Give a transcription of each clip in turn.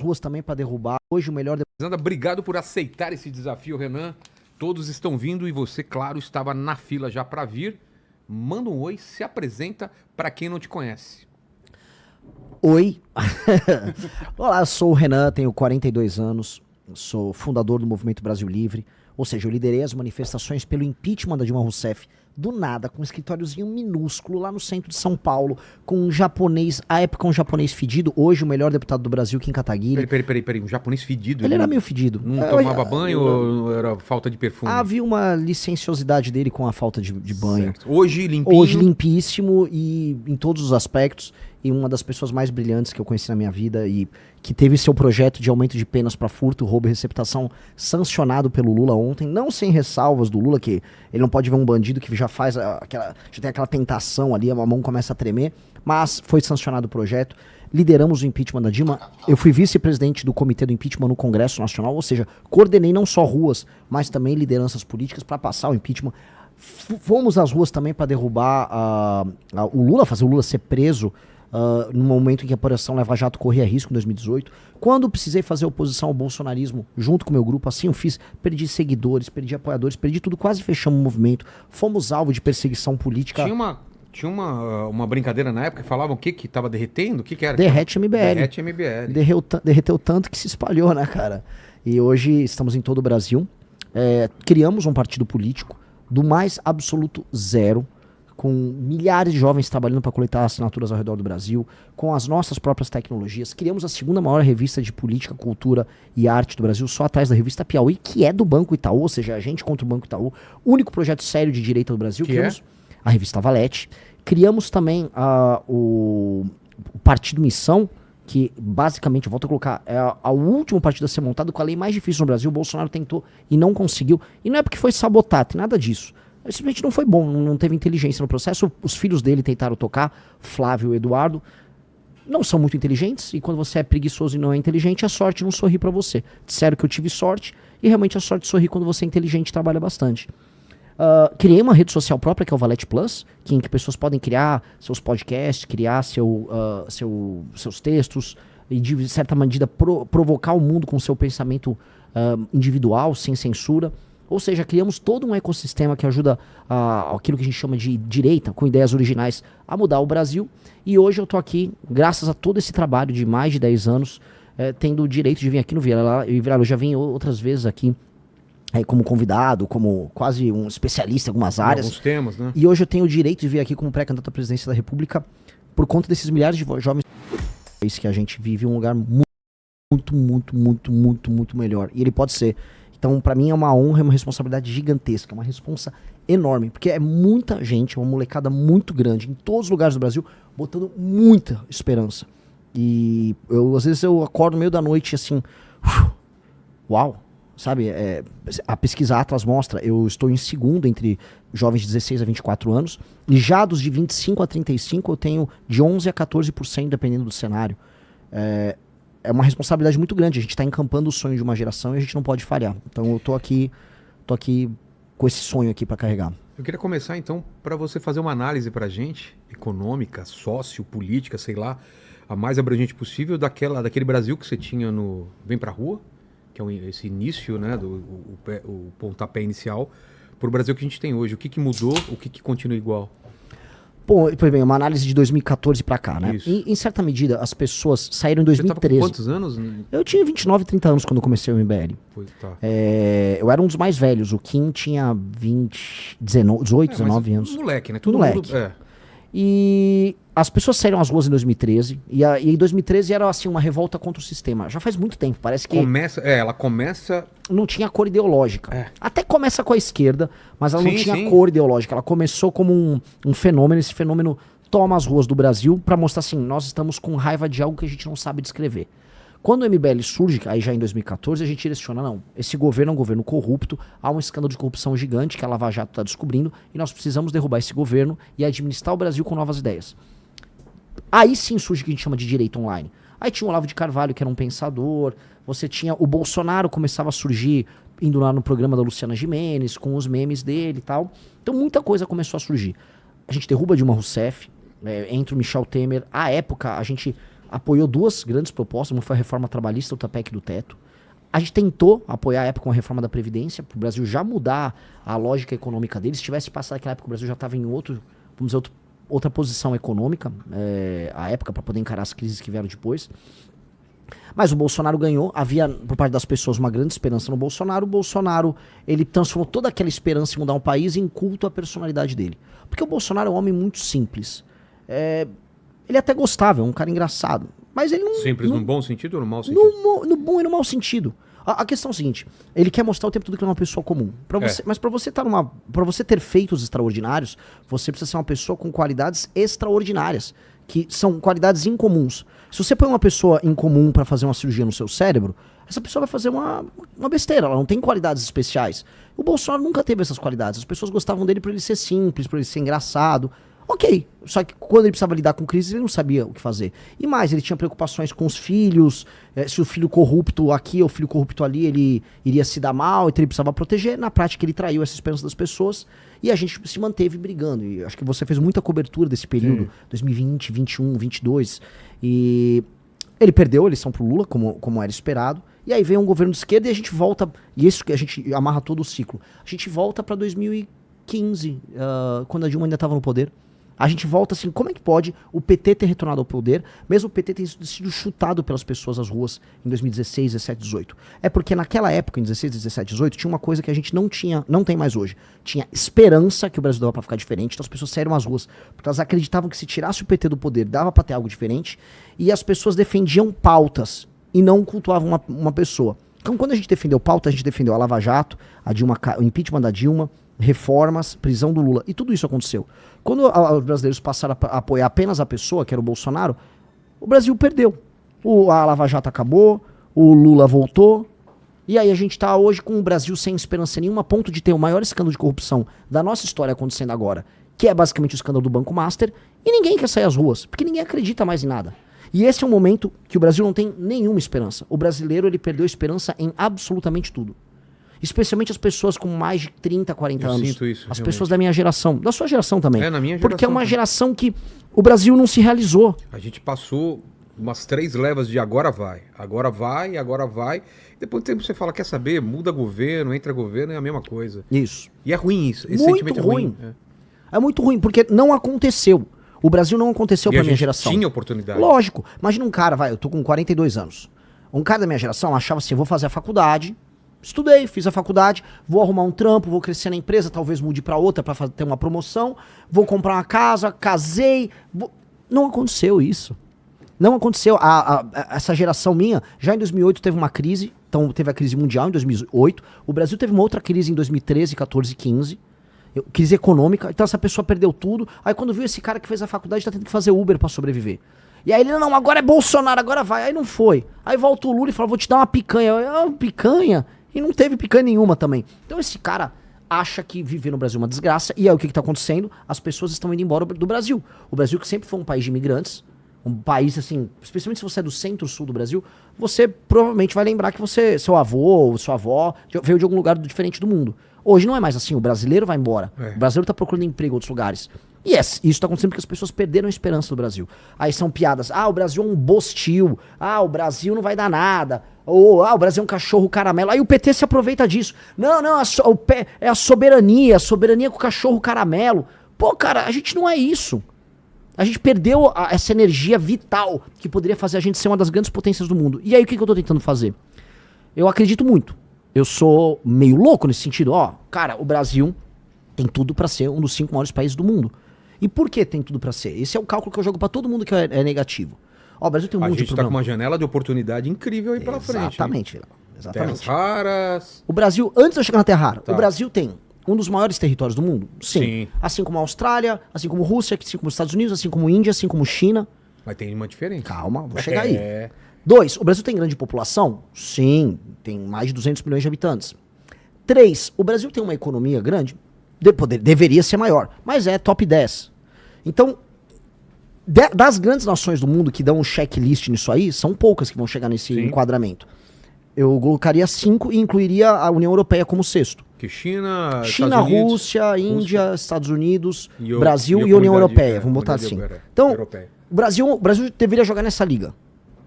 ruas também para derrubar. Hoje o melhor... Obrigado por aceitar esse desafio, Renan. Todos estão vindo e você, claro, estava na fila já para vir. Manda um oi, se apresenta para quem não te conhece. Oi. Olá, eu sou o Renan, tenho 42 anos, sou fundador do Movimento Brasil Livre, ou seja, eu liderei as manifestações pelo impeachment da Dilma Rousseff, do nada, com um escritóriozinho minúsculo lá no centro de São Paulo, com um japonês, à época um japonês fedido, hoje o melhor deputado do Brasil, Kim Kataguiri. Peraí, um japonês fedido? Ele era meio fedido. Não tomava banho ou era falta de perfume? Havia uma licenciosidade dele com a falta de banho. Certo. Hoje limpinho? Hoje limpíssimo e em todos os aspectos, e uma das pessoas mais brilhantes que eu conheci na minha vida e que teve seu projeto de aumento de penas para furto, roubo e receptação sancionado pelo Lula ontem, não sem ressalvas do Lula, que ele não pode ver um bandido que já faz já tem aquela tentação ali, a mão começa a tremer, mas foi sancionado o projeto. Lideramos o impeachment da Dilma. Eu fui vice-presidente do comitê do impeachment no Congresso Nacional, ou seja, coordenei não só ruas, mas também lideranças políticas para passar o impeachment. Fomos às ruas também para derrubar o Lula, fazer o Lula ser preso no momento em que a Operação Lava Jato corria risco em 2018. Quando precisei fazer oposição ao bolsonarismo junto com o meu grupo, assim eu fiz, perdi seguidores, perdi apoiadores, perdi tudo, quase fechamos o movimento. Fomos alvo de perseguição política. Tinha uma brincadeira na época que falavam o que estava derretendo? O que era? Derrete MBL. Derrete MBL. Derreteu tanto que se espalhou, né, cara? E hoje estamos em todo o Brasil. Criamos um partido político do mais absoluto zero, com milhares de jovens trabalhando para coletar assinaturas ao redor do Brasil, com as nossas próprias tecnologias. Criamos a segunda maior revista de política, cultura e arte do Brasil, só atrás da revista Piauí, que é do Banco Itaú, ou seja, a gente contra o Banco Itaú. Único projeto sério de direita do Brasil. Criamos a revista Valete. Criamos também o Partido Missão, que basicamente, eu volto a colocar, é o último partido a ser montado com a lei mais difícil no Brasil. O Bolsonaro tentou e não conseguiu. E não é porque foi sabotado, tem nada disso. Simplesmente não foi bom, não teve inteligência no processo. Os filhos dele tentaram tocar, Flávio e Eduardo, não são muito inteligentes, e quando você é preguiçoso e não é inteligente, a sorte não sorri pra você. Disseram que eu tive sorte, e realmente a sorte sorri quando você é inteligente e trabalha bastante. Criei uma rede social própria, que é o Valete Plus, em que pessoas podem criar seus podcasts, criar seus textos, e de certa medida provocar o mundo com seu pensamento individual, sem censura. Ou seja, criamos todo um ecossistema que ajuda aquilo que a gente chama de direita, com ideias originais, a mudar o Brasil. E hoje eu tô aqui, graças a todo esse trabalho de mais de 10 anos, tendo o direito de vir aqui no Vilela. Eu já vim outras vezes aqui como convidado, como quase um especialista em algumas áreas. Alguns temas, né? E hoje eu tenho o direito de vir aqui como pré-candidato à presidência da República por conta desses milhares de jovens que a gente vive em um lugar muito melhor. E ele pode ser. Então, pra mim é uma honra, é uma responsabilidade gigantesca, uma responsa enorme, porque é muita gente, uma molecada muito grande, em todos os lugares do Brasil, botando muita esperança. E às vezes eu acordo no meio da noite assim, uau, sabe? A pesquisa Atlas mostra, eu estou em segundo entre jovens de 16 a 24 anos, e já dos de 25 a 35 eu tenho de 11 a 14%, dependendo do cenário. É uma responsabilidade muito grande. A gente está encampando o sonho de uma geração e a gente não pode falhar. Então eu tô aqui com esse sonho aqui para carregar. Eu queria começar então para você fazer uma análise para a gente, econômica, sociopolítica, sei lá, a mais abrangente possível daquele Brasil que você tinha no Vem Pra Rua, que é esse início, né, o pontapé inicial, para o Brasil que a gente tem hoje. O que mudou, o que continua igual? Bom, pois bem, uma análise de 2014 pra cá, né? Em certa medida, as pessoas saíram em 2013. Você tava com quantos anos? Eu tinha 29, 30 anos quando comecei o MBL. Tá. Eu era um dos mais velhos. O Kim tinha 18, 19 anos. Moleque, né? Todo moleque. Mundo, E as pessoas saíram às ruas em 2013. E em 2013 era assim uma revolta contra o sistema. Já faz muito tempo, parece que... Ela começa... Não tinha cor ideológica. Até começa com a esquerda, mas ela não tinha cor ideológica. Ela começou como um fenômeno. Esse fenômeno toma as ruas do Brasil para mostrar assim, nós estamos com raiva de algo que a gente não sabe descrever. Quando o MBL surge, aí já em 2014, a gente direciona, não, esse governo é um governo corrupto, há um escândalo de corrupção gigante que a Lava Jato está descobrindo, e nós precisamos derrubar esse governo e administrar o Brasil com novas ideias. Aí sim surge o que a gente chama de direita online. Aí tinha o Olavo de Carvalho, que era um pensador, você tinha o Bolsonaro, começava a surgir, indo lá no programa da Luciana Gimenez, com os memes dele e tal. Então muita coisa começou a surgir. A gente derruba Dilma Rousseff, entra o Michel Temer, à época a gente apoiou duas grandes propostas, uma foi a reforma trabalhista, outra PEC do teto. A gente tentou apoiar a época com a reforma da Previdência, para o Brasil já mudar a lógica econômica dele. Se tivesse passado aquela época, o Brasil já estava em outra posição econômica, a época, para poder encarar as crises que vieram depois. Mas o Bolsonaro ganhou, havia por parte das pessoas uma grande esperança no Bolsonaro. O Bolsonaro, ele transformou toda aquela esperança em mudar um país em culto à personalidade dele. Porque o Bolsonaro é um homem muito simples. Ele até gostava, é um cara engraçado. Mas ele não... Simples não, no bom sentido ou no mau sentido? No bom e no mau sentido. A questão é o seguinte, ele quer mostrar o tempo todo que ele é uma pessoa comum. Mas para você ter feitos extraordinários, você precisa ser uma pessoa com qualidades extraordinárias, que são qualidades incomuns. Se você põe uma pessoa incomum para fazer uma cirurgia no seu cérebro, essa pessoa vai fazer uma besteira, ela não tem qualidades especiais. O Bolsonaro nunca teve essas qualidades, as pessoas gostavam dele por ele ser simples, por ele ser engraçado. Ok, só que quando ele precisava lidar com crise, ele não sabia o que fazer. E mais, ele tinha preocupações com os filhos, se o filho corrupto aqui ou o filho corrupto ali, ele iria se dar mal, então ele precisava proteger. Na prática, ele traiu essa esperança das pessoas e a gente se manteve brigando. E acho que você fez muita cobertura desse período, sim. 2020, 21, 22. E ele perdeu a eleição pro Lula, como era esperado. E aí veio um governo de esquerda e a gente volta, e isso que a gente amarra todo o ciclo. A gente volta para 2015, quando a Dilma ainda estava no poder. A gente volta assim, como é que pode o PT ter retornado ao poder, mesmo o PT ter sido chutado pelas pessoas às ruas em 2016, 17, 18? É porque naquela época, em 16, 17, 18, tinha uma coisa que a gente não tem mais hoje. Tinha esperança que o Brasil dava pra ficar diferente, então as pessoas saíram às ruas, porque elas acreditavam que se tirasse o PT do poder, dava pra ter algo diferente, e as pessoas defendiam pautas e não cultuavam uma pessoa. Então quando a gente defendeu pauta, a gente defendeu a Lava Jato, o impeachment da Dilma, reformas, prisão do Lula, e tudo isso aconteceu. Quando os brasileiros passaram a apoiar apenas a pessoa, que era o Bolsonaro, o Brasil perdeu. A Lava Jato acabou, o Lula voltou, e aí a gente tá hoje com o Brasil sem esperança nenhuma, a ponto de ter o maior escândalo de corrupção da nossa história acontecendo agora, que é basicamente o escândalo do Banco Master, e ninguém quer sair às ruas, porque ninguém acredita mais em nada. E esse é um momento que o Brasil não tem nenhuma esperança. O brasileiro, ele perdeu esperança em absolutamente tudo. Especialmente as pessoas com mais de 30, 40 anos. Sinto isso, as realmente. Pessoas da minha geração. Da sua geração também. Na minha geração. Porque é uma geração que o Brasil não se realizou. A gente passou umas 3 levas de agora vai. Agora vai, agora vai. Depois do tempo você fala, quer saber? Muda governo, entra governo, é a mesma coisa. Isso. E é ruim isso. Esse muito sentimento ruim. É ruim. É muito ruim, porque não aconteceu. O Brasil não aconteceu pra minha geração. Tinha oportunidade. Lógico. Imagina um cara, eu tô com 42 anos. Um cara da minha geração achava assim, eu vou fazer a faculdade... Estudei, fiz a faculdade, vou arrumar um trampo, vou crescer na empresa, talvez mude pra outra pra ter uma promoção, vou comprar uma casa, casei. Não aconteceu isso. Não aconteceu. Essa geração minha, já em 2008 teve uma crise, então teve a crise mundial em 2008, o Brasil teve uma outra crise em 2013, 14, 15, crise econômica, então essa pessoa perdeu tudo, aí quando viu esse cara que fez a faculdade tá tendo que fazer Uber pra sobreviver. E aí ele, não, agora é Bolsonaro, agora vai, aí não foi. Aí volta o Lula e fala, vou te dar uma picanha. Picanha? E não teve picanha nenhuma também. Então esse cara acha que viver no Brasil é uma desgraça. E aí o que tá acontecendo? As pessoas estão indo embora do Brasil. O Brasil, que sempre foi um país de imigrantes, um país assim, especialmente se você é do centro-sul do Brasil, você provavelmente vai lembrar que seu avô ou sua avó veio de algum lugar diferente do mundo. Hoje não é mais assim, o brasileiro vai embora. O brasileiro tá procurando emprego em outros lugares. E isso tá acontecendo porque as pessoas perderam a esperança do Brasil. Aí são piadas, o Brasil é um bostil, o Brasil não vai dar nada, ou o Brasil é um cachorro caramelo. Aí o PT se aproveita disso. Não, é a soberania com o cachorro caramelo. Pô, cara, a gente não é isso. A gente perdeu essa energia vital que poderia fazer a gente ser uma das grandes potências do mundo. E aí o que eu tô tentando fazer? Eu acredito muito. Eu sou meio louco nesse sentido. Cara, o Brasil tem tudo pra ser um dos 5 maiores países do mundo. E por que tem tudo pra ser? Esse é o cálculo que eu jogo pra todo mundo que é negativo. O Brasil tem um monte de problema. A gente tá com uma janela de oportunidade incrível aí pela frente. Exatamente, Vilela. Exatamente. Terras raras. O Brasil, antes de eu chegar na Terra Rara, o Brasil tem um dos maiores territórios do mundo? Sim. Assim como a Austrália, assim como a Rússia, assim como os Estados Unidos, assim como a Índia, assim como a China. Mas tem uma diferença. Calma, vou chegar aí. 2, o Brasil tem grande população? Sim, tem mais de 200 milhões de habitantes. 3, o Brasil tem uma economia grande? Deveria ser maior, mas é top 10. Então, das grandes nações do mundo que dão um checklist nisso aí, são poucas que vão chegar nesse enquadramento. Eu colocaria 5 e incluiria a União Europeia como 6º. Que China, Rússia, Índia, Estados Unidos, Brasil e União Europeia. Vamos botar assim. Então, O Brasil deveria jogar nessa liga.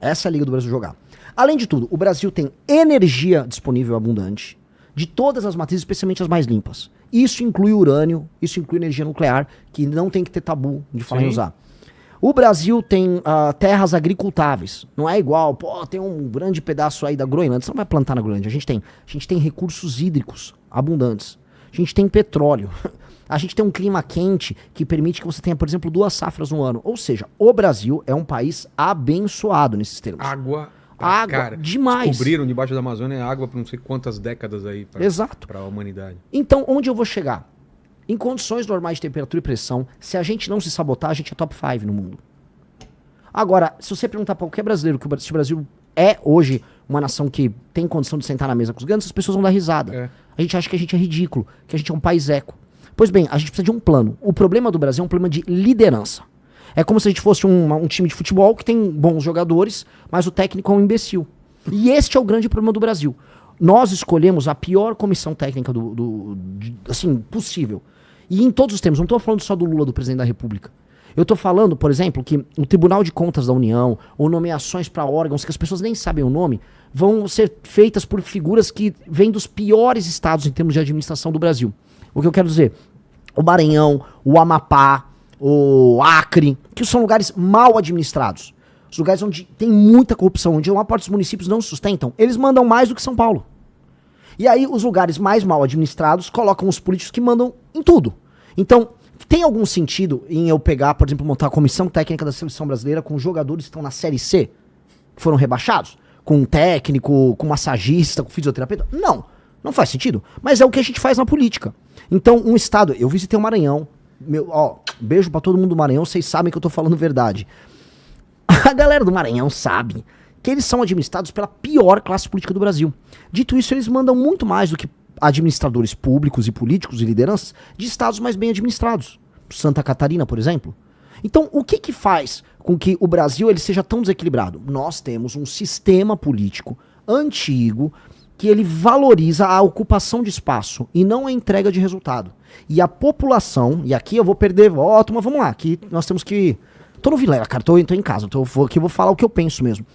Essa é a liga do Brasil jogar. Além de tudo, o Brasil tem energia disponível abundante de todas as matrizes, especialmente as mais limpas. Isso inclui urânio, isso inclui energia nuclear, que não tem que ter tabu de falar em usar. O Brasil tem terras agricultáveis. Não é igual, tem um grande pedaço aí da Groenlândia. Você não vai plantar na Groenlândia. A gente tem recursos hídricos abundantes. A gente tem petróleo. A gente tem um clima quente que permite que você tenha, por exemplo, 2 safras no ano. Ou seja, o Brasil é um país abençoado nesses termos. Água, cara, demais. Descobriram debaixo da Amazônia água por não sei quantas décadas aí para a humanidade. Então, onde eu vou chegar? Em condições normais de temperatura e pressão, se a gente não se sabotar, a gente é top 5 no mundo. Agora, se você perguntar para qualquer brasileiro se o Brasil é hoje uma nação que tem condição de sentar na mesa com os grandes, as pessoas vão dar risada. A gente acha que a gente é ridículo, que a gente é um país eco. Pois bem, a gente precisa de um plano. O problema do Brasil é um problema de liderança. É como se a gente fosse um time de futebol que tem bons jogadores, mas o técnico é um imbecil. E este é o grande problema do Brasil. Nós escolhemos a pior comissão técnica assim, possível. E em todos os termos, não estou falando só do Lula, do presidente da República. Eu estou falando, por exemplo, que o Tribunal de Contas da União, ou nomeações para órgãos que as pessoas nem sabem o nome, vão ser feitas por figuras que vêm dos piores estados em termos de administração do Brasil. O que eu quero dizer? O Maranhão, o Amapá, o Acre, que são lugares mal administrados. Os lugares onde tem muita corrupção, onde uma parte dos municípios não se sustentam, eles mandam mais do que São Paulo. E aí os lugares mais mal administrados colocam os políticos que mandam em tudo. Então, tem algum sentido em eu pegar, por exemplo, montar a comissão técnica da seleção brasileira com jogadores que estão na Série C, que foram rebaixados? Com um técnico, com massagista, com fisioterapeuta? Não, não faz sentido. Mas é o que a gente faz na política. Então, um estado... Eu visitei o Maranhão. Beijo pra todo mundo do Maranhão, vocês sabem que eu tô falando verdade. A galera do Maranhão sabe que eles são administrados pela pior classe política do Brasil. Dito isso, eles mandam muito mais do que administradores públicos e políticos e lideranças de estados mais bem administrados. Santa Catarina, por exemplo. Então, o que faz com que o Brasil ele seja tão desequilibrado? Nós temos um sistema político antigo que ele valoriza a ocupação de espaço e não a entrega de resultado. E a população, e aqui eu vou perder voto, mas vamos lá, aqui nós temos que... Tô no Vilela, cara, tô em casa, aqui eu vou falar o que eu penso mesmo.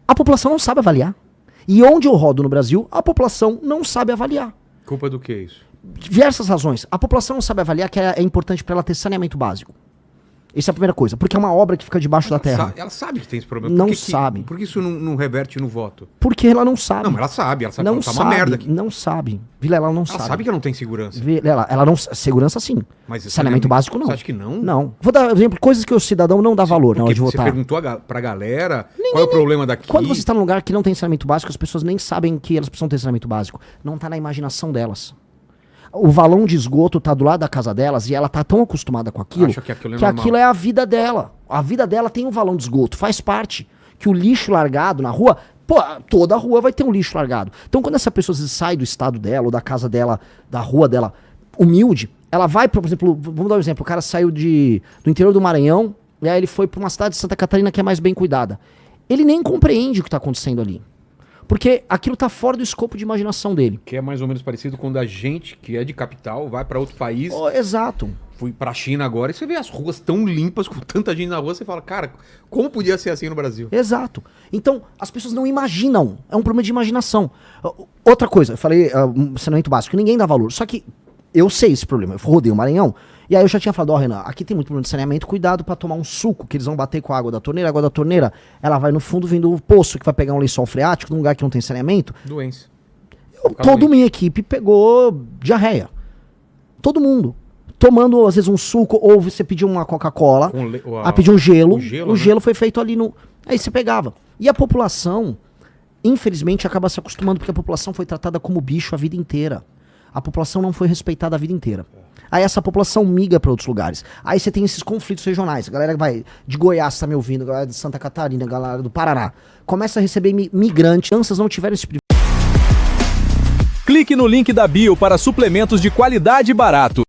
A população não sabe avaliar. E onde eu rodo no Brasil, a população não sabe avaliar. Culpa do que isso? Diversas razões. A população não sabe avaliar que é importante para ela ter saneamento básico. Essa é a primeira coisa. Porque é uma obra que fica debaixo da terra. Ela sabe que tem esse problema. Não sabe. Por que isso não reverte no voto? Porque ela não sabe. Não, mas ela sabe Não que tá sabe, uma merda aqui. não sabe. Vilela, ela não sabe. Ela sabe que ela não tem segurança. Ela não... Segurança sim. Mas saneamento básico não. Você acha que não? Não. Vou dar exemplo, coisas que o cidadão não dá valor na hora de votar. Você perguntou pra galera qual é o problema daqui. Quando você está num lugar que não tem saneamento básico, as pessoas nem sabem que elas precisam ter saneamento básico. Não tá na imaginação delas. O valão de esgoto tá do lado da casa delas e ela tá tão acostumada com aquilo que aquilo é a vida dela. A vida dela tem um valão de esgoto, faz parte. Que o lixo largado na rua, toda a rua vai ter um lixo largado. Então quando essa pessoa sai do estado dela, ou da casa dela, da rua dela, humilde, ela vai, por exemplo, vamos dar um exemplo, o cara saiu do interior do Maranhão, e aí ele foi pra uma cidade de Santa Catarina que é mais bem cuidada. Ele nem compreende o que tá acontecendo ali. Porque aquilo tá fora do escopo de imaginação dele. Que é mais ou menos parecido quando a gente, que é de capital, vai pra outro país. Exato. Fui pra China agora e você vê as ruas tão limpas, com tanta gente na rua, você fala, cara, como podia ser assim no Brasil? Exato. Então, as pessoas não imaginam. É um problema de imaginação. Outra coisa, eu falei, saneamento básico, ninguém dá valor. Só que eu sei esse problema. Eu rodei o Maranhão, e aí eu já tinha falado, Renan, aqui tem muito problema de saneamento, cuidado pra tomar um suco, que eles vão bater com a água da torneira, ela vai no fundo vindo do poço, que vai pegar um lençol freático, num lugar que não tem saneamento. Doença. Toda minha equipe pegou diarreia. Todo mundo. Tomando, às vezes, um suco, ou você pediu uma Coca-Cola, pediu um gelo. O gelo foi feito ali no... Aí você pegava. E a população, infelizmente, acaba se acostumando, porque a população foi tratada como bicho a vida inteira. A população não foi respeitada a vida inteira. Aí essa população migra para outros lugares. Aí você tem esses conflitos regionais. A galera vai de Goiás, tá me ouvindo, a galera de Santa Catarina, a galera do Paraná. Começa a receber migrantes. Crianças não tiveram esse privilégio. Clique no link da bio para suplementos de qualidade e barato.